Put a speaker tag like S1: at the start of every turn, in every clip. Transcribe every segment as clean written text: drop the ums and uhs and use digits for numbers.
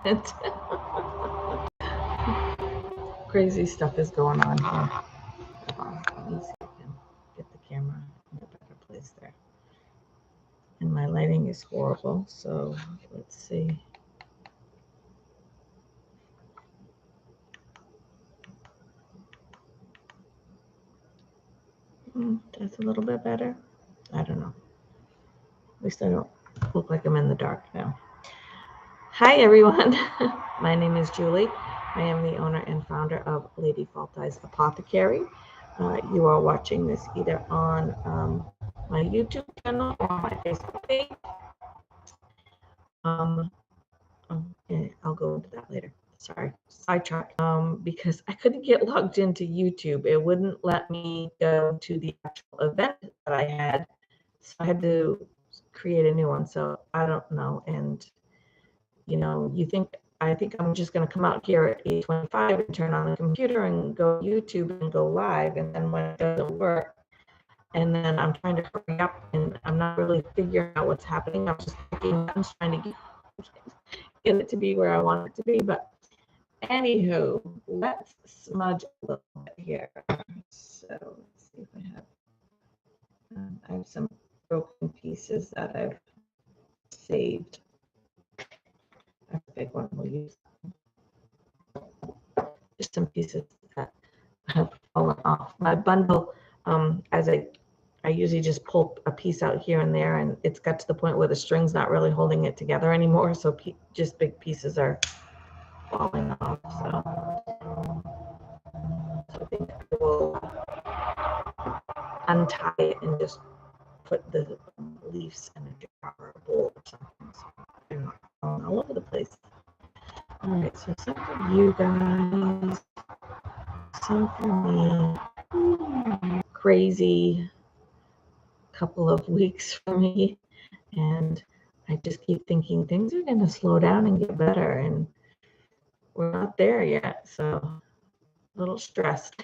S1: it. Crazy stuff is going on here. Let me see if I can get the camera in a better place there. And my lighting is horrible, so let's see. That's a little bit better. I don't know. At least I don't look like I'm in the dark now. Hi, everyone. My name is Julie. I am the owner and founder of Lady Faltey's Apothecary. You are watching this either on my YouTube channel or my Facebook page. I'll go into that later. Sorry, sidetrack. Because I couldn't get logged into YouTube. It wouldn't let me go to the actual event that I had. So I had to create a new one. So I don't know. And, you know, I think I'm just going to come out here at 8:25 and turn on the computer and go YouTube and go live. And then when it doesn't work, and then I'm trying to hurry up and I'm not really figuring out what's happening. I'm just trying to get it to be where I want it to be. But anywho, let's smudge a little bit here. So let's see if I have some broken pieces that I've saved. That's a big one we'll use. Just some pieces that have fallen off. My bundle, as I usually just pull a piece out here and there, and it's got to the point where the string's not really holding it together anymore. So just big pieces are falling off. So I think I will untie it and just put the leaves in a jar or a bowl or something. So they're not falling all over the place. All right, so some for you guys, some for me. Crazy couple of weeks for me, and I just keep thinking things are going to slow down and get better, and we're not there yet. So a little stressed.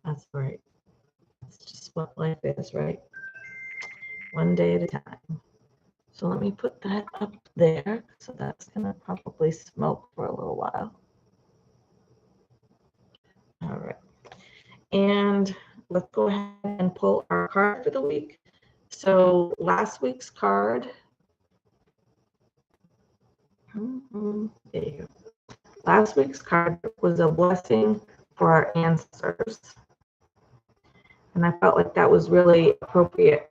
S1: That's right. That's just what life is, right? One day at a time. So let me put that up there. So that's going to probably smoke for a little while. All right. And let's go ahead and pull our card for the week. So last week's card. There you go. Last week's card was a blessing for our ancestors. And I felt like that was really appropriate.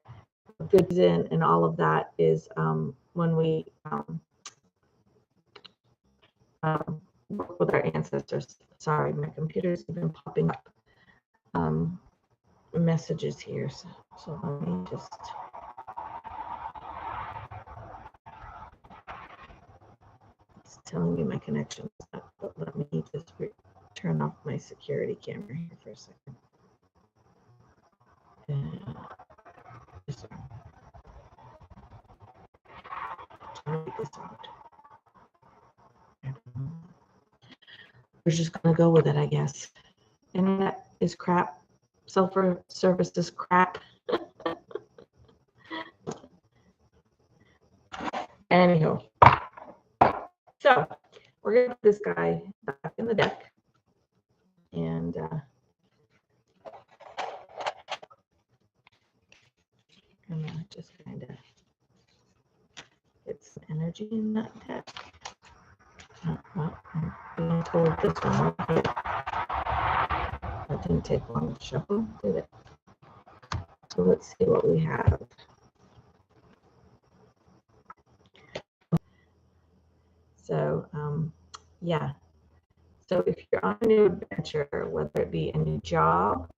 S1: Good reason and all of that is when we work with our ancestors. Sorry, my computer's even popping up messages here. So let me just. It's telling me my connection is up, but let me just turn off my security camera here for a second. We're just gonna go with it, I guess. Internet is crap. Self-service is crap. Anywho, so we're gonna put this guy back in the deck, and I'm gonna just kind of get some energy in that deck. Well, I'm being told this one. That didn't take long to shuffle, did it? So let's see what we have. So yeah. So if you're on a new adventure, whether it be a new job,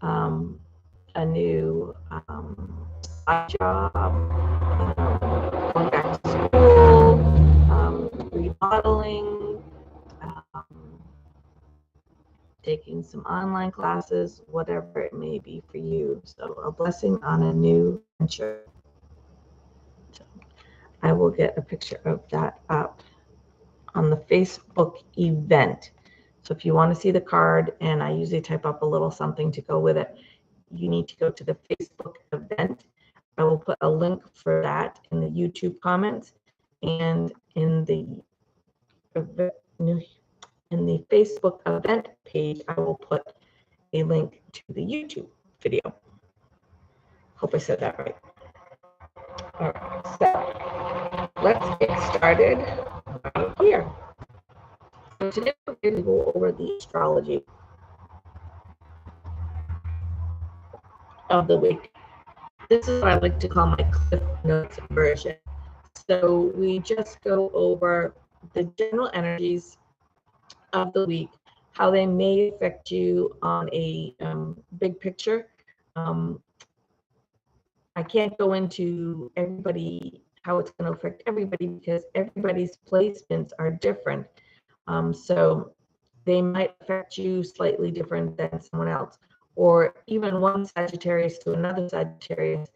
S1: a new job, going back to school, remodeling, taking some online classes, whatever it may be for you. So a blessing on a new venture. So I will get a picture of that up on the Facebook event. So if you want to see the card, and I usually type up a little something to go with it, you need to go to the Facebook event. I will put a link for that in the YouTube comments, and in the Facebook event page, I will put a link to the YouTube video. Hope I said that right. All right, so let's get started right here. So today we're going to go over the astrology of the week. This is what I like to call my Cliff Notes version. So we just go over the general energies of the week, how they may affect you on a big picture. I can't go into everybody, how it's going to affect everybody, because everybody's placements are different. So they might affect you slightly different than someone else, or even one Sagittarius to another Sagittarius,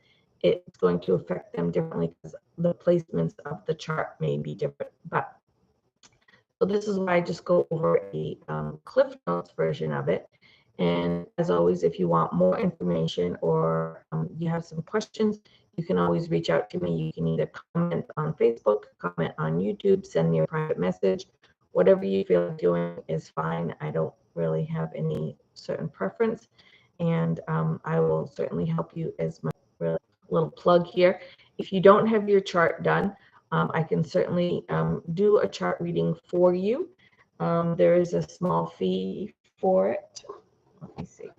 S1: it's going to affect them differently because the placements of the chart may be different. But so this is why I just go over a Cliff Notes version of it. And as always, if you want more information or you have some questions, you can always reach out to me. You can either comment on Facebook, comment on YouTube, send me a private message. Whatever you feel like doing is fine. I don't really have any certain preference. And I will certainly help you as my little plug here. If you don't have your chart done, I can certainly do a chart reading for you. There is a small fee for it. Let me see.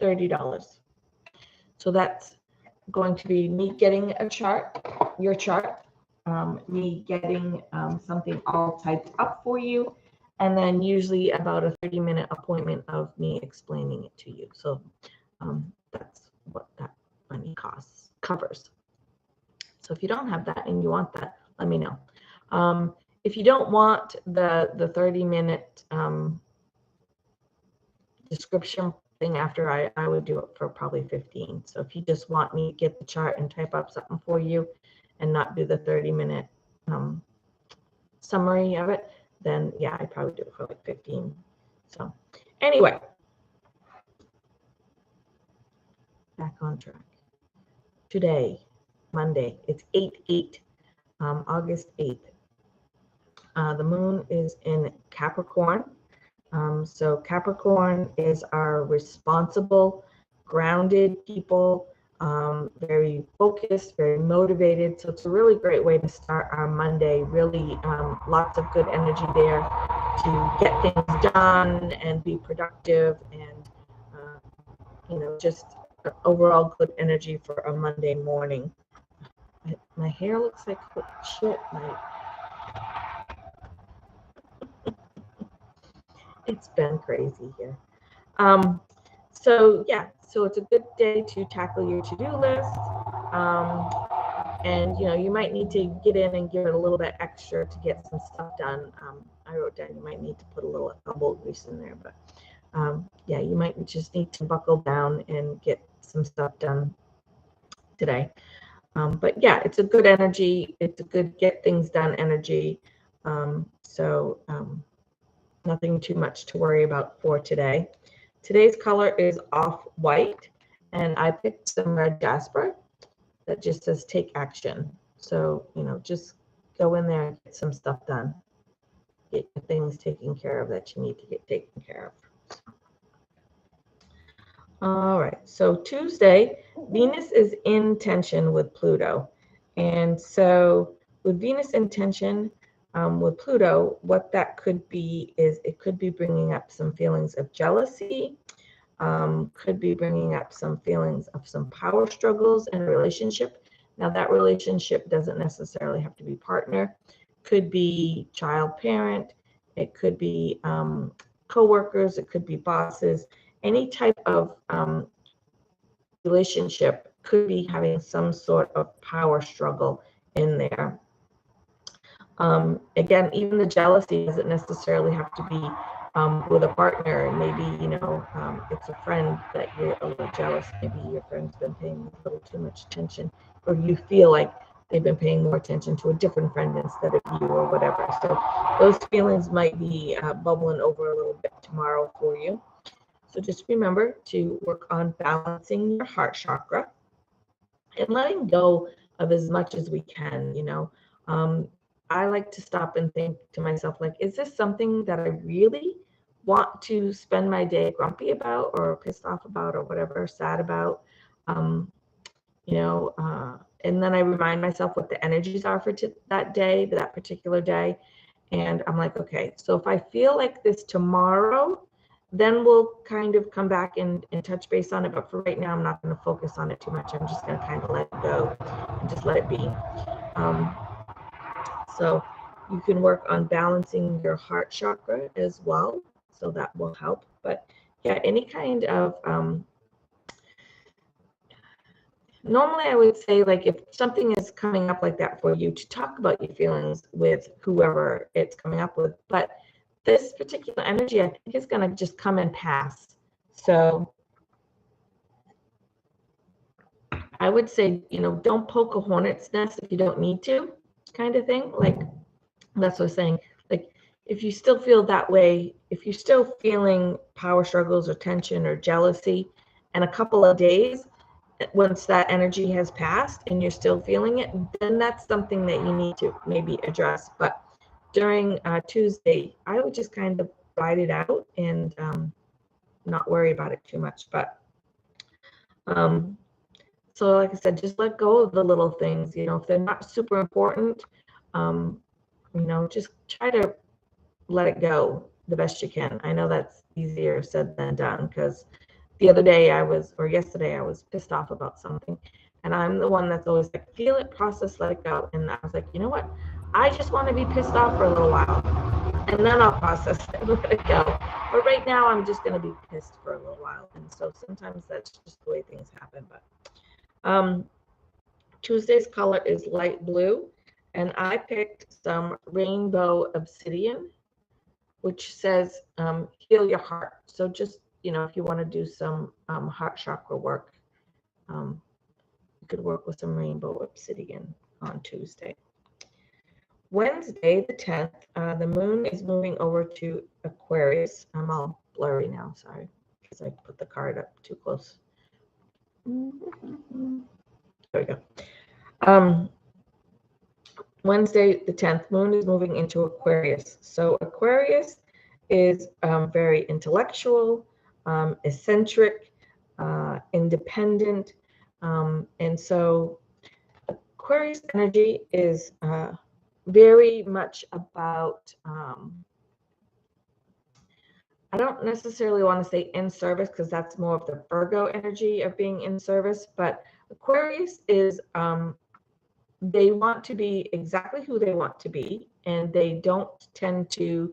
S1: $30. So that's going to be me getting a chart, your chart, me getting something all typed up for you, and then usually about a 30-minute appointment of me explaining it to you. So that's what that money covers. So if you don't have that and you want that, let me know. If you don't want the 30-minute description thing after, I would do it for probably 15. So if you just want me to get the chart and type up something for you and not do the 30-minute summary of it, then yeah, I'd probably do it for like 15. So anyway, back on track. Today, Monday, it's 8/8, August 8th. The moon is in Capricorn. So Capricorn is our responsible, grounded people, very focused, very motivated. So it's a really great way to start our Monday. Really lots of good energy there to get things done and be productive, and just overall good energy for a Monday morning. My hair looks like shit. It's been crazy here. So yeah, so it's a good day to tackle your to-do list. And you might need to get in and give it a little bit extra to get some stuff done. I wrote down you might need to put a little elbow grease in there, but yeah, you might just need to buckle down and get some stuff done today. But yeah, it's a good energy. It's a good get things done energy. Nothing too much to worry about for today. Today's color is off-white, and I picked some red jasper that just says take action. So, just go in there and get some stuff done. Get the things taken care of that you need to get taken care of. All right, so Tuesday, Venus is in tension with Pluto. And so with Venus in tension with Pluto, what that could be is it could be bringing up some feelings of jealousy, could be bringing up some feelings of some power struggles in a relationship. Now that relationship doesn't necessarily have to be partner, could be child parent, it could be co-workers, it could be bosses. Any type of relationship could be having some sort of power struggle in there. Again, even the jealousy doesn't necessarily have to be with a partner. Maybe, it's a friend that you're a little jealous. Maybe your friend's been paying a little too much attention, or you feel like they've been paying more attention to a different friend instead of you, or whatever. So those feelings might be bubbling over a little bit tomorrow for you. So just remember to work on balancing your heart chakra and letting go of as much as we can, you know. I like to stop and think to myself, like, is this something that I really want to spend my day grumpy about or pissed off about or whatever, sad about? Um, you know, and then I remind myself what the energies are for that day, that particular day. And I'm like, okay, so if I feel like this tomorrow, then we'll kind of come back and touch base on it. But for right now, I'm not going to focus on it too much. I'm just going to kind of let it go and just let it be. Um, so you can work on balancing your heart chakra as well. So that will help. But yeah, any kind of normally I would say, like, if something is coming up like that for you, to talk about your feelings with whoever it's coming up with. But this particular energy, I think, is going to just come and pass. So I would say, you know, don't poke a hornet's nest if you don't need to, kind of thing. Like, that's what I'm saying. Like, if you still feel that way, if you're still feeling power struggles or tension or jealousy, and a couple of days, once that energy has passed and you're still feeling it, then that's something that you need to maybe address. But during Tuesday, I would just kind of ride it out and not worry about it too much. But so like I said, just let go of the little things. You know, if they're not super important, you know, just try to let it go the best you can. I know that's easier said than done, because the other day yesterday I was pissed off about something, and I'm the one that's always like, feel it, process, let it go. And I was like, you know what? I just want to be pissed off for a little while, and then I'll process it and let it go. But right now, I'm just going to be pissed for a little while. And so sometimes that's just the way things happen. But Tuesday's color is light blue, and I picked some rainbow obsidian, which says heal your heart. So just, you know, if you want to do some heart chakra work, you could work with some rainbow obsidian on Tuesday. Wednesday, the 10th, the moon is moving over to Aquarius. I'm all blurry now, sorry, because I put the card up too close. There we go. Wednesday, the 10th, moon is moving into Aquarius. So Aquarius is very intellectual, eccentric, independent. And so Aquarius energy is very much about, I don't necessarily want to say in service, because that's more of the Virgo energy of being in service, but Aquarius is, they want to be exactly who they want to be, and they don't tend to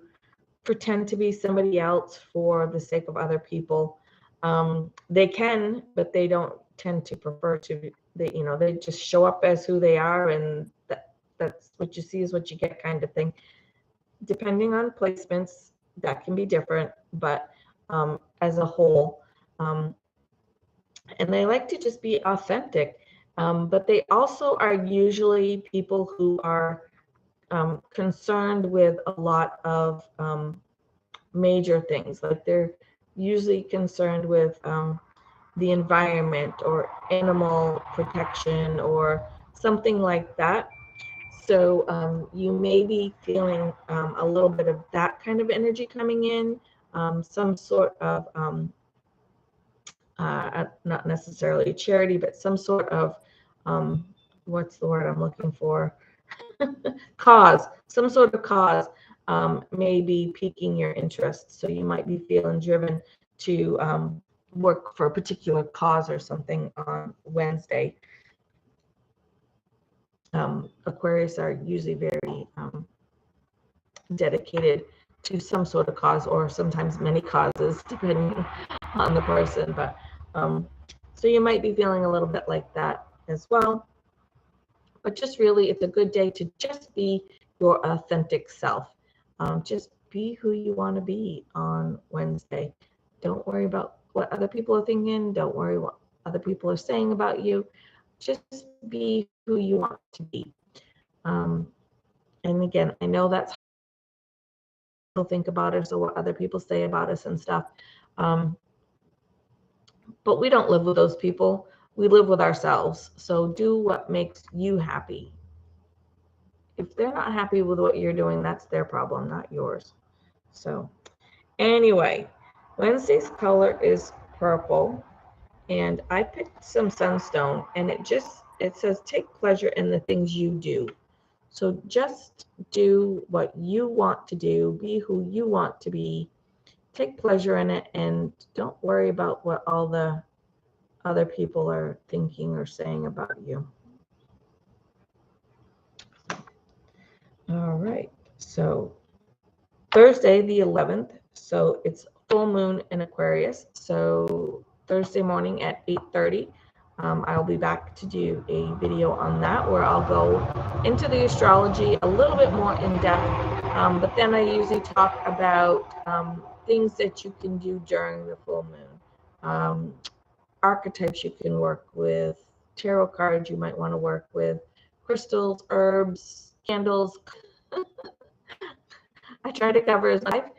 S1: pretend to be somebody else for the sake of other people. They can, but they don't tend to prefer to. They just show up as who they are, and that's what you see is what you get, kind of thing. Depending on placements, that can be different, but as a whole, and they like to just be authentic. But they also are usually people who are concerned with a lot of major things. Like, they're usually concerned with the environment or animal protection or something like that. So you may be feeling a little bit of that kind of energy coming in, some sort of, not necessarily charity, but some sort of, what's the word I'm looking for? Cause, some sort of cause may be piquing your interest. So you might be feeling driven to work for a particular cause or something on Wednesday. Aquarius are usually very dedicated to some sort of cause, or sometimes many causes, depending on the person. But so you might be feeling a little bit like that as well. But just really, it's a good day to just be your authentic self. Just be who you want to be on Wednesday. Don't worry about what other people are thinking. Don't worry what other people are saying about you. Just be who you want to be. And again, I know that's how people think about us or what other people say about us and stuff. But we don't live with those people. we live with ourselves. So do what makes you happy. If they're not happy with what you're doing, that's their problem, not yours. So anyway, Wednesday's color is purple, and I picked some sunstone, and it says take pleasure in the things you do. So just do what you want to do, be who you want to be, take pleasure in it, and don't worry about what all the other people are thinking or saying about you. All right, so Thursday the 11th, so it's full moon in Aquarius. So Thursday morning at 8:30, I'll be back to do a video on that where I'll go into the astrology a little bit more in depth. But then I usually talk about things that you can do during the full moon, archetypes you can work with, tarot cards you might want to work with, crystals, herbs, candles. I try to cover as live.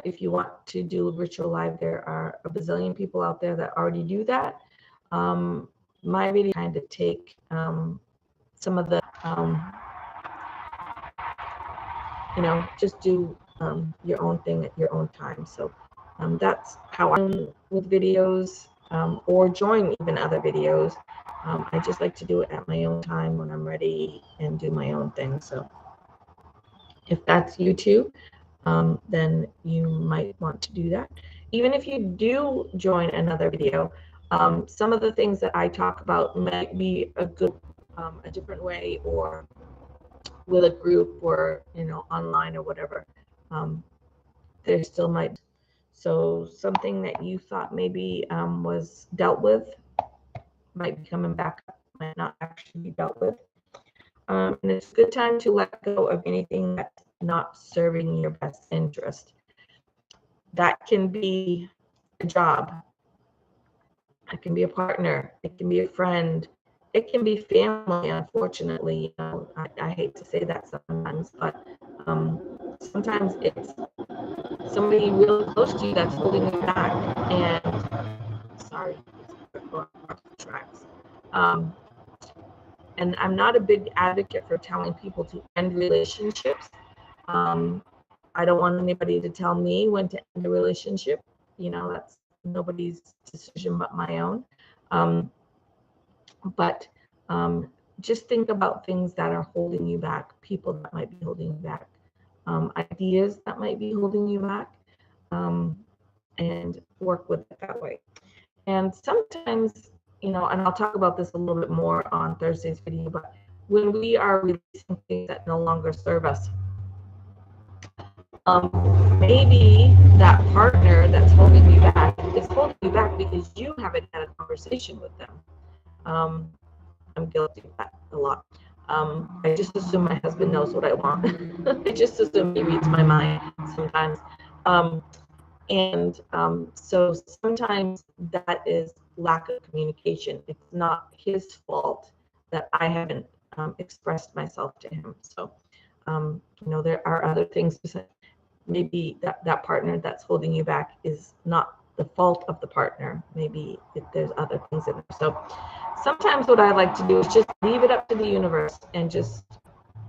S1: If you want to do ritual live, there are a bazillion people out there that already do that. My video kind of take some of the, just do your own thing at your own time. So that's how I'm with videos, or join even other videos. I just like to do it at my own time when I'm ready and do my own thing. So if that's you too, then you might want to do that. Even if you do join another video, some of the things that I talk about might be a different way, or with a group, or online or whatever. There still might. So something that you thought maybe was dealt with might be coming back up, might not actually be dealt with. And it's a good time to let go of anything that's not serving your best interest. That can be a job, it can be a partner, it can be a friend, it can be family. Unfortunately, I hate to say that sometimes, but sometimes it's somebody really close to you that's holding you back. And sorry, tracks. And I'm not a big advocate for telling people to end relationships. I don't want anybody to tell me when to end a relationship. That's nobody's decision but my own. But just think about things that are holding you back, people that might be holding you back, ideas that might be holding you back, and work with it that way. And sometimes, and I'll talk about this a little bit more on Thursday's video, but when we are releasing things that no longer serve us, maybe that partner that's holding you back is holding you back because you haven't had a conversation with them. I'm guilty of that a lot. I just assume my husband knows what I want. I just assume he reads my mind sometimes. So sometimes that is lack of communication. It's not his fault that I haven't expressed myself to him. So, there are other things. Maybe that partner that's holding you back is not the fault of the partner. Maybe there's other things in there. So sometimes what I like to do is just leave it up to the universe and just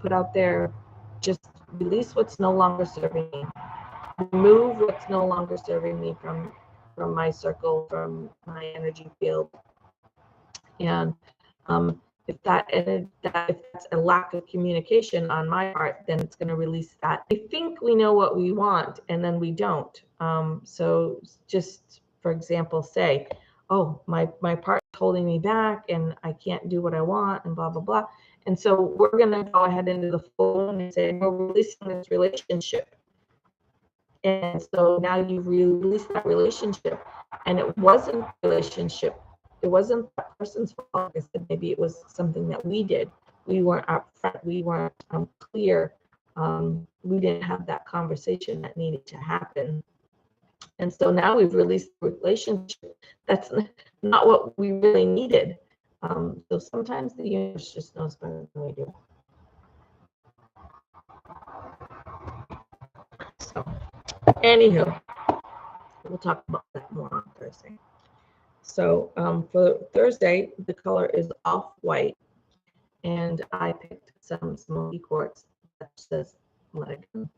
S1: put out there, just release what's no longer serving me. Remove what's no longer serving me from my circle, from my energy field. And if that's a lack of communication on my part, then it's going to release that. I think we know what we want, and then we don't. So just for example, say, oh, my partner's holding me back, and I can't do what I want, and blah blah blah. And so we're going to go ahead into the full moon and say, we're releasing this relationship. And so now you've released that relationship, and it wasn't a relationship. It wasn't that person's fault. Like I said, maybe it was something that we did. We weren't upfront. We weren't clear. We didn't have that conversation that needed to happen. And so now we've released the relationship. That's not what we really needed. So sometimes the universe just knows better than we do. So, anywho, we'll talk about that more on Thursday. So for Thursday, the color is off-white, and I picked some smoky quartz that says let it go.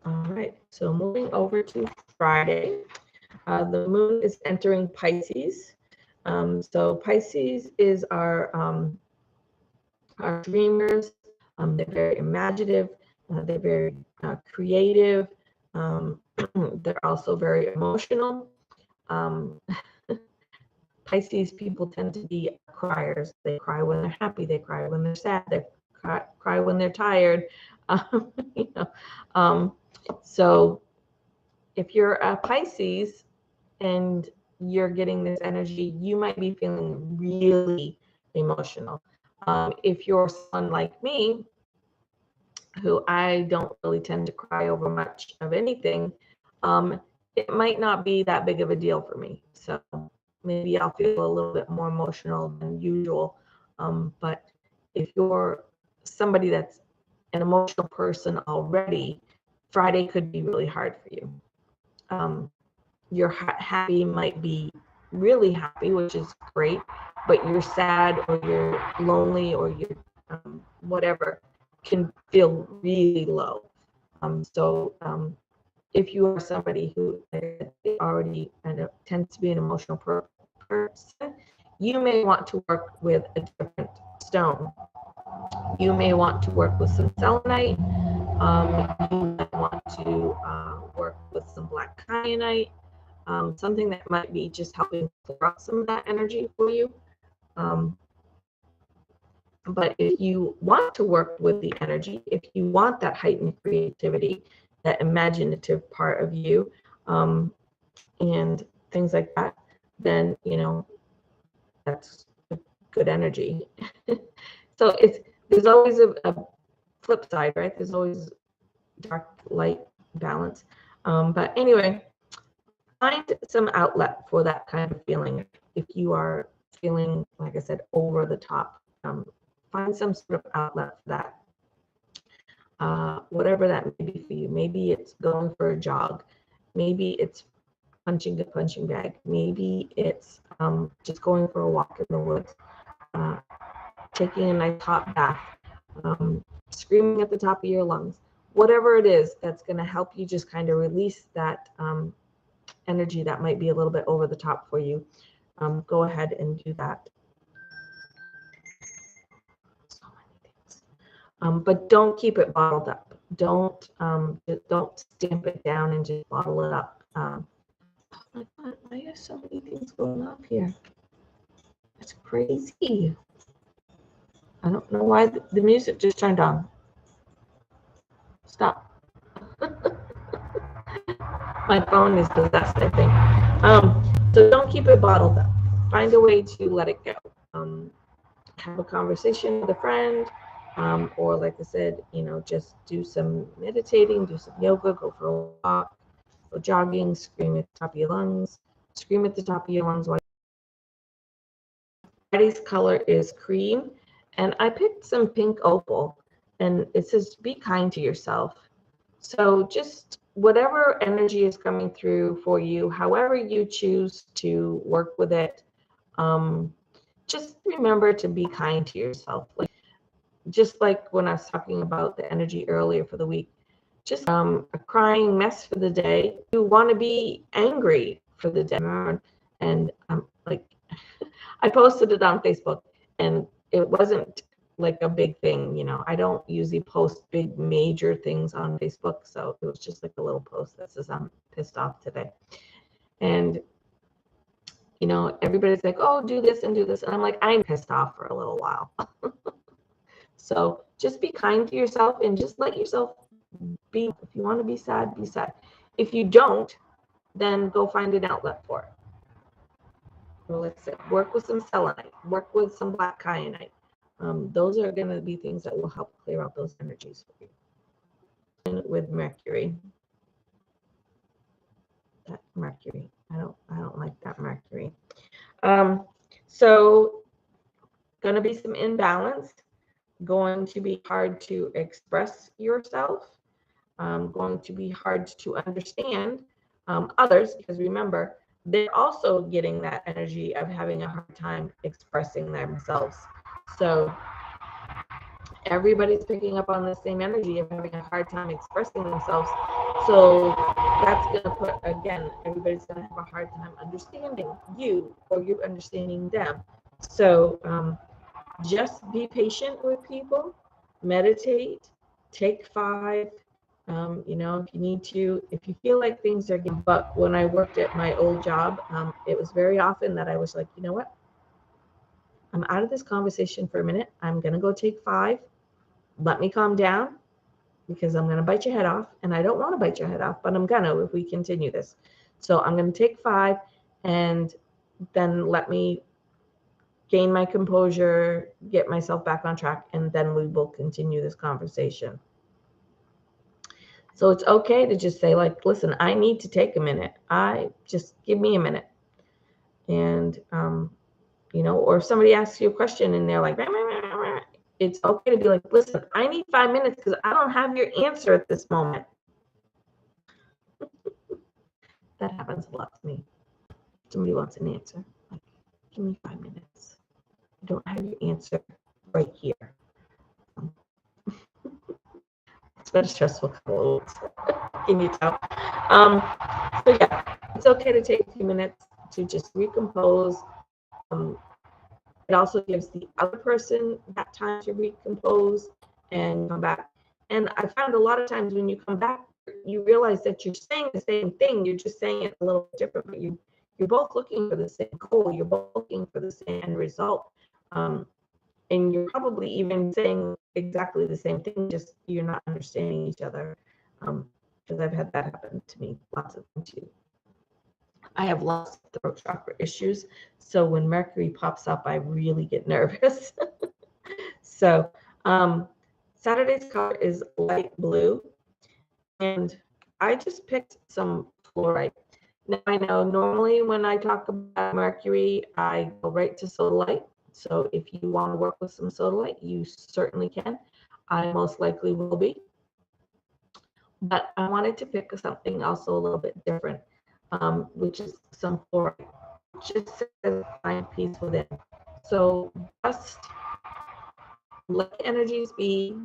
S1: All right, so moving over to Friday, the moon is entering Pisces. So Pisces is our dreamers. They're very imaginative. They're very creative. They're also very emotional. Um, Pisces people tend to be criers. They cry when they're happy. They cry when they're sad. They cry when they're tired. You know, so if you're a Pisces and you're getting this energy, you might be feeling really emotional. If you're someone like me, who I don't really tend to cry over much of anything, it might not be that big of a deal for me. So maybe I'll feel a little bit more emotional than usual. But if you're somebody that's an emotional person already, Friday could be really hard for you. Your happy might be really happy, which is great, but you're sad or you're lonely or you're whatever can feel really low. So if you are somebody who already kind of tends to be an emotional person, you may want to work with a different stone. You may want to work with some selenite. You might want to work with some black kyanite. Something that might be just helping clear out some of that energy for you. But if you want to work with the energy, if you want that heightened creativity, that imaginative part of you, and things like that, then, that's a good energy. So there's always a flip side, right? There's always dark, light balance. But anyway, find some outlet for that kind of feeling. If you are feeling, like I said, over the top, find some sort of outlet for that. Whatever that may be for you. Maybe it's going for a jog. Maybe it's punching a punching bag. Maybe it's just going for a walk in the woods, taking a nice hot bath, screaming at the top of your lungs. Whatever it is that's going to help you just kind of release that energy that might be a little bit over the top for you. Go ahead and do that. But don't keep it bottled up. Don't stamp it down and just bottle it up. Oh my God, why are so many things going up here? It's crazy. I don't know why the music just turned on. Stop. My phone is possessed, I think. So don't keep it bottled up. Find a way to let it go. Have a conversation with a friend, or like I said, just do some meditating, do some yoga, go for a walk, go jogging, scream at the top of your lungs. Scream at the top of your lungs. Friday's color is cream, and I picked some pink opal, and it says be kind to yourself. So just whatever energy is coming through for you, however you choose to work with it, just remember to be kind to yourself. Just like when I was talking about the energy earlier for the week, just a crying mess for the day. You want to be angry for the day. And I posted it on Facebook, and it wasn't like a big thing. I don't usually post big major things on Facebook, so it was just like a little post that says I'm pissed off today. And everybody's like, oh, do this and do this, and I'm like, I'm pissed off for a little while. So just be kind to yourself and just let yourself be. If you want to be sad, be sad. If you don't, then go find an outlet for it. Well, let's say work with some selenite, work with some black kyanite. Those are going to be things that will help clear out those energies for you. And with Mercury, that Mercury, I don't like that Mercury. So going to be some imbalance. Going to be hard to express yourself, going to be hard to understand, others, because remember, they're also getting that energy of having a hard time expressing themselves. So everybody's picking up on the same energy of having a hard time expressing themselves. So that's going to put, again, everybody's going to have a hard time understanding you, or you understanding them. So just be patient with people, meditate, take 5. If you need to, if you feel like things are getting, but when I worked at my old job, it was very often that I was like, you know what? I'm out of this conversation for a minute. I'm going to go take 5. Let me calm down, because I'm going to bite your head off. And I don't want to bite your head off, but I'm going to if we continue this. So I'm going to take 5, and then let me gain my composure, get myself back on track, and then we will continue this conversation. So it's okay to just say, like, listen, I need to take a minute. Just give me a minute. And, or if somebody asks you a question and they're like, it's okay to be like, listen, I need 5 minutes because I don't have your answer at this moment. That happens a lot to me. Somebody wants an answer. Like, give me 5 minutes. I don't have your answer right here. It's been a stressful couple of weeks. Can you tell? So yeah, it's okay to take a few minutes to just recompose. It also gives the other person that time to recompose and come back. And I found a lot of times when you come back, you realize that you're saying the same thing. You're just saying it a little different, but you're both looking for the same goal. You're both looking for the same end result. And you're probably even saying exactly the same thing, just you're not understanding each other. Because I've had that happen to me lots of times too. I have lots of throat chakra issues. So when Mercury pops up, I really get nervous. So Saturday's color is light blue. And I just picked some fluorite. Now I know normally when I talk about Mercury, I go right to sodalite. So if you want to work with some sodalite, you certainly can. I most likely will be. But I wanted to pick something also a little bit different, which is some fluorite. Just says find peace within. So just let the energies be.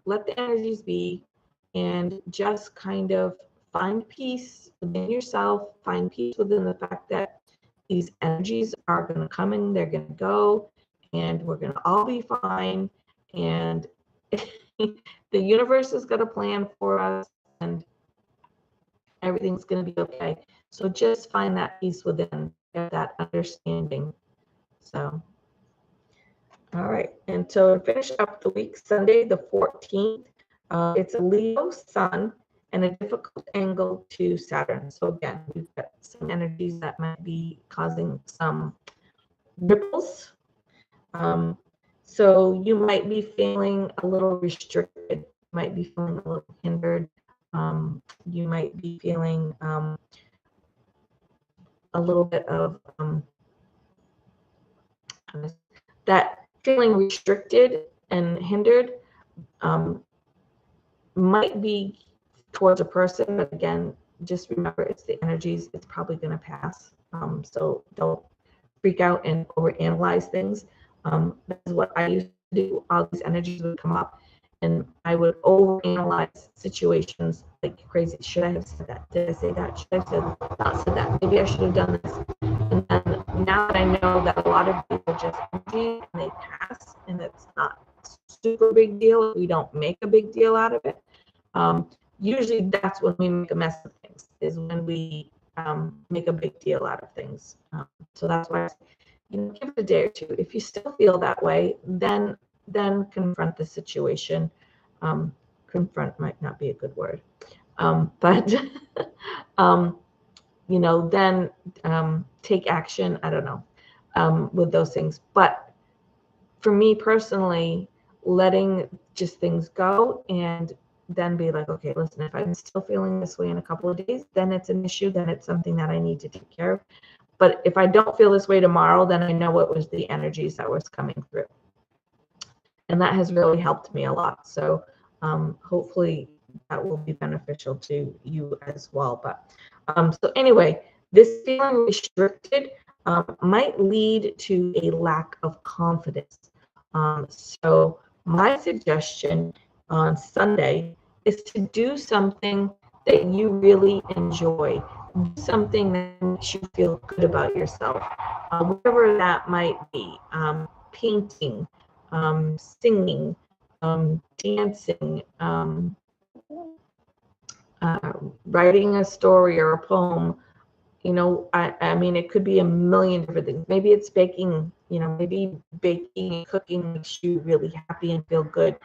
S1: Let the energies be, and just kind of find peace within yourself. Find peace within the fact that these energies are going to come in, they're going to go, and we're going to all be fine. And the universe is going to plan for us, and everything's going to be okay. So just find that peace within, that understanding. So, all right. And so to finish up the week, Sunday, the 14th, it's a Leo sun and a difficult angle to Saturn. So again, we've got some energies that might be causing some ripples. So you might be feeling a little restricted, might be feeling a little hindered. You might be feeling a little bit of that feeling restricted and hindered might be towards a person, but again, just remember it's the energies, it's probably going to pass. So don't freak out and overanalyze things. That's what I used to do. All these energies would come up and I would overanalyze situations like crazy. Should I have said that? Did I say that? Should I have not said that? Maybe I should have done this. And then now that I know that a lot of these are just energy and they pass and it's not super big deal, we don't make a big deal out of it. Usually that's when we make a mess of things, is when we make a big deal out of things. So that's why I say, give it a day or two. If you still feel that way, then confront the situation. Confront might not be a good word, but then take action. I don't know, with those things. But for me personally, letting just things go and then be like, okay, listen, if I'm still feeling this way in a couple of days, then it's an issue, then it's something that I need to take care of. But if I don't feel this way tomorrow, then I know it was the energies that was coming through. And that has really helped me a lot. So hopefully that will be beneficial to you as well. But so anyway, this feeling restricted might lead to a lack of confidence. So my suggestion on Sunday is to do something that you really enjoy. Do something that makes you feel good about yourself, whatever that might be. Painting, singing, dancing, writing a story or a poem. You know, I mean, it could be a million different things. Maybe it's baking, you know, maybe baking and cooking makes you really happy and feel good,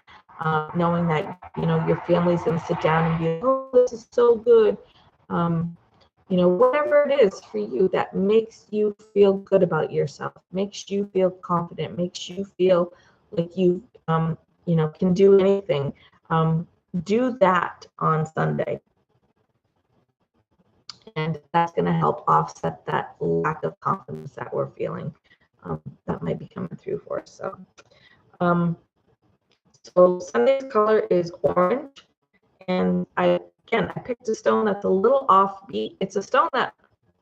S1: knowing that, you know, your family's going to sit down and be like, oh, this is so good. You know, whatever it is for you that makes you feel good about yourself, makes you feel confident, makes you feel like you, you know, can do anything. Do that on Sunday. And that's going to help offset that lack of confidence that we're feeling that might be coming through for us. So Sunday's color is orange. And I picked a stone that's a little offbeat. It's a stone that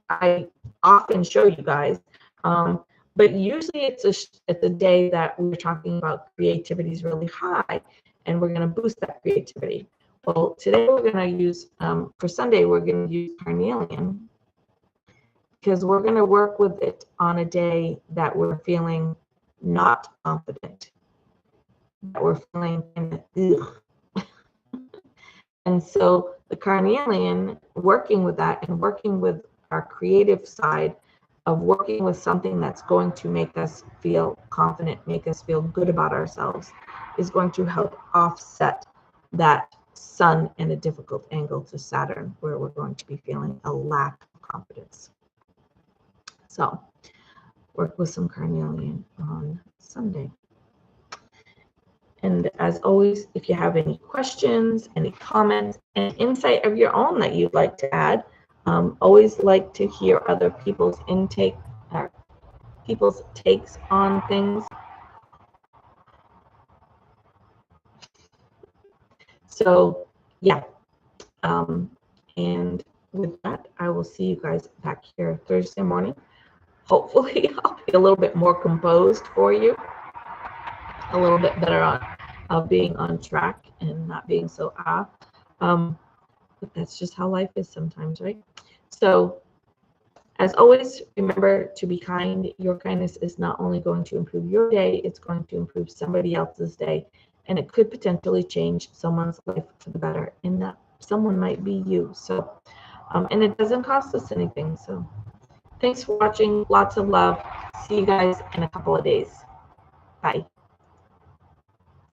S1: I often show you guys. But usually it's a day that we're talking about creativity is really high, and we're going to boost that creativity. Well, today we're going to use, for Sunday, we're going to use carnelian, because we're going to work with it on a day that we're feeling not confident, that we're feeling kind of ugh. And so the carnelian, working with that and working with our creative side of working with something that's going to make us feel confident, make us feel good about ourselves, is going to help offset that sun in a difficult angle to Saturn, where we're going to be feeling a lack of confidence. So work with some carnelian on Sunday. And as always, if you have any questions, any comments, and insight of your own that you'd like to add, always like to hear other people's people's takes on things. So yeah, and with that, I will see you guys back here Thursday morning. Hopefully, I'll be a little bit more composed for you, a little bit better on being on track and not being so but that's just how life is sometimes, right? So as always, remember to be kind. Your kindness is not only going to improve your day, it's going to improve somebody else's day, and it could potentially change someone's life for the better, and that someone might be you. So and it doesn't cost us anything. So thanks for watching. Lots of love. See you guys in a couple of days. Bye.